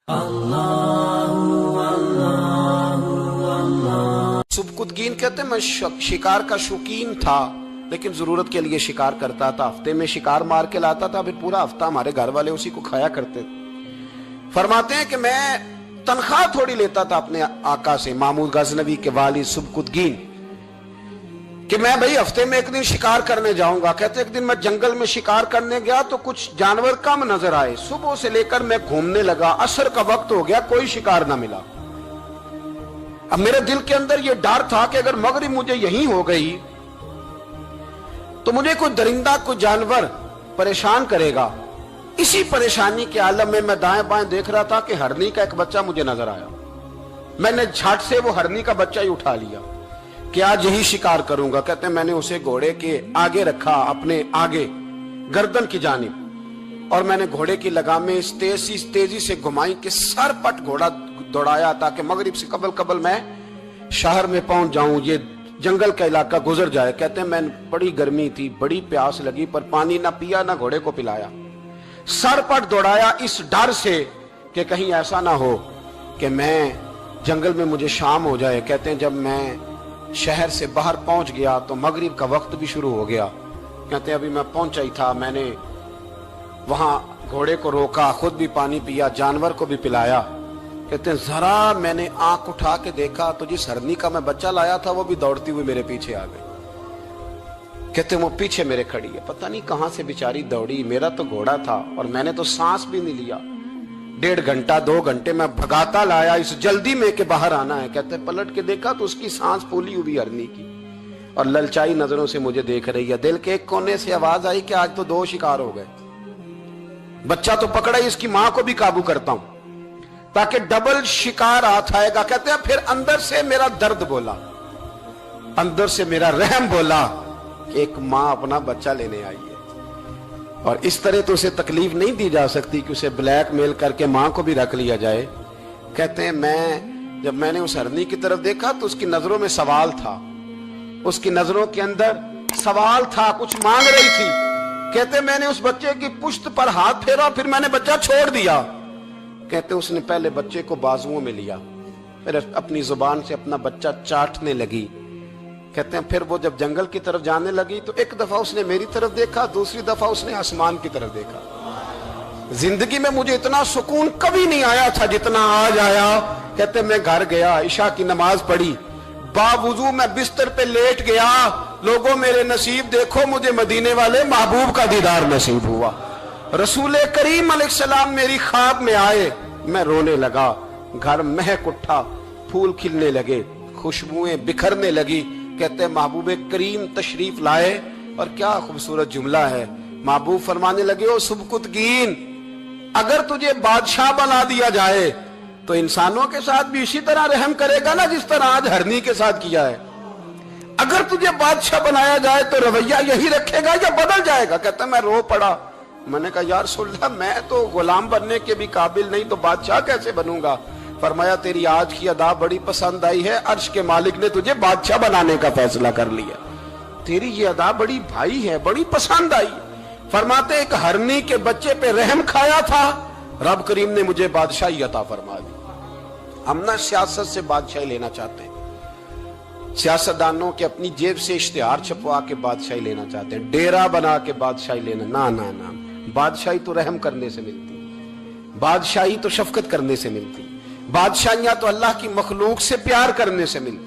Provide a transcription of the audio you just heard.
सुबकुतगीन कहते हैं मैं शिकार का शौकीन था, लेकिन जरूरत के लिए शिकार करता था। हफ्ते में शिकार मार के लाता था, फिर पूरा हफ्ता हमारे घर वाले उसी को खाया करते थे। फरमाते हैं कि मैं तनख्वाह थोड़ी लेता था अपने आका से, महमूद गजनवी के वालिद सुबकुतगीन, कि मैं भाई हफ्ते में एक दिन शिकार करने जाऊंगा। कहते एक दिन मैं जंगल में शिकार करने गया तो कुछ जानवर कम नजर आए। सुबह से लेकर मैं घूमने लगा, असर का वक्त हो गया, कोई शिकार ना मिला। अब मेरे दिल के अंदर यह डर था कि अगर मगरिब मुझे यहीं हो गई तो मुझे कोई दरिंदा, कोई जानवर परेशान करेगा। इसी परेशानी के आलम में मैं दाएं बाएं देख रहा था कि हरनी का एक बच्चा मुझे नजर आया। मैंने झट से वो हरनी का बच्चा ही उठा लिया कि आज यही शिकार करूंगा। कहते हैं मैंने उसे घोड़े के आगे रखा, अपने आगे गर्दन की जानिब, और मैंने घोड़े की लगामें इस तेजी से घुमाई कि सर पट घोड़ा दौड़ाया ताकि मगरिब से कबल मैं शहर में पहुंच जाऊं, ये जंगल का इलाका गुजर जाए। कहते हैं मैं, बड़ी गर्मी थी, बड़ी प्यास लगी, पर पानी ना पिया ना घोड़े को पिलाया। सर पट दौड़ाया इस डर से कि कहीं ऐसा ना हो कि मैं जंगल में मुझे शाम हो जाए। कहते हैं जब मैं शहर से बाहर पहुंच गया तो मगरिब का वक्त भी शुरू हो गया। कहते हैं अभी मैं पहुंचा ही था, मैंने वहां घोड़े को रोका, खुद भी पानी पिया, जानवर को भी पिलाया। कहते हैं जरा मैंने आंख उठा के देखा तो जिस हरनी का मैं बच्चा लाया था वो भी दौड़ती हुई मेरे पीछे आ गई। कहते हैं वो पीछे मेरे खड़ी है, पता नहीं कहां से बेचारी दौड़ी। मेरा तो घोड़ा था और मैंने तो सांस भी नहीं लिया। 1.5 घंटा 2 घंटे मैं भगाता लाया इस जल्दी में कि बाहर आना है। कहते हैं पलट के देखा तो उसकी सांस फूली हुई हरनी की और ललचाई नजरों से मुझे देख रही है। दिल के एक कोने से आवाज आई कि आज तो 2 शिकार हो गए। बच्चा तो पकड़ा ही, इसकी मां को भी काबू करता हूं ताकि डबल शिकार हाथ आएगा। कहते हैं फिर अंदर से मेरा दर्द बोला, अंदर से मेरा रहम बोला कि एक मां अपना बच्चा लेने आई है और इस तरह तो उसे तकलीफ नहीं दी जा सकती कि उसे ब्लैकमेल करके मां को भी रख लिया जाए। कहते हैं जब मैंने उस हरनी की तरफ देखा तो उसकी नजरों में सवाल था, उसकी नजरों के अंदर सवाल था, कुछ मांग रही थी। कहते मैंने उस बच्चे की पुश्त पर हाथ फेरा, फिर मैंने बच्चा छोड़ दिया। कहते उसने पहले बच्चे को बाजुओं में लिया, फिर अपनी जुबान से अपना बच्चा चाटने लगी। कहते हैं फिर वो जब जंगल की तरफ जाने लगी तो एक दफा उसने मेरी तरफ देखा, दूसरी दफा उसने आसमान की तरफ देखा। जिंदगी में मुझे इतना सुकून कभी नहीं आया था जितना आज आया। कहते मैं घर गया, इशा की नमाज पढ़ी, बावुजू मैं बिस्तर पे लेट गया। लोगों मेरे नसीब देखो, मुझे मदीने वाले महबूब का दीदार नसीब हुआ। रसूल करीम अलैहिस्सलाम मेरी ख्वाब में आए, मैं रोने लगा। घर महक उठा, फूल खिलने लगे, खुशबुएं बिखरने लगी। कहते महबूब करीम तशरीफ लाए और क्या खूबसूरत जुमला है। महबूब फरमाने लगे, ओ सुबकुतगीन, अगर तुझे बादशाह बना दिया जाए तो इंसानों के साथ भी इसी तरह रहम करेगा ना जिस तरह आज हरनी के साथ किया है। अगर तुझे बादशाह बनाया जाए तो रवैया यही रखेगा या बदल जाएगा। कहता मैं रो पड़ा। मैंने कहा यार सुल्ला, मैं तो गुलाम बनने के भी काबिल नहीं, तो बादशाह कैसे बनूंगा। फरमाया तेरी आज की अदा बड़ी पसंद आई है, अर्श के मालिक ने तुझे बादशाह बनाने का फैसला कर लिया। तेरी ये अदा बड़ी भाई है, बड़ी पसंद आई। फरमाते एक हरनी के बच्चे पे रहम खाया था, रब करीम ने मुझे बादशाही अता फरमा दी। हम ना सियासत से बादशाही लेना चाहते हैं, सियासतदानों के अपनी जेब से इश्तिहार छपवा के बादशाही लेना चाहते हैं, डेरा बना के बादशाही लेना। ना ना ना, बादशाही तो रहम करने से मिलती, बादशाही तो शफकत करने से मिलती, बादशाहियां तो अल्लाह की मखलूक से प्यार करने से मिलती।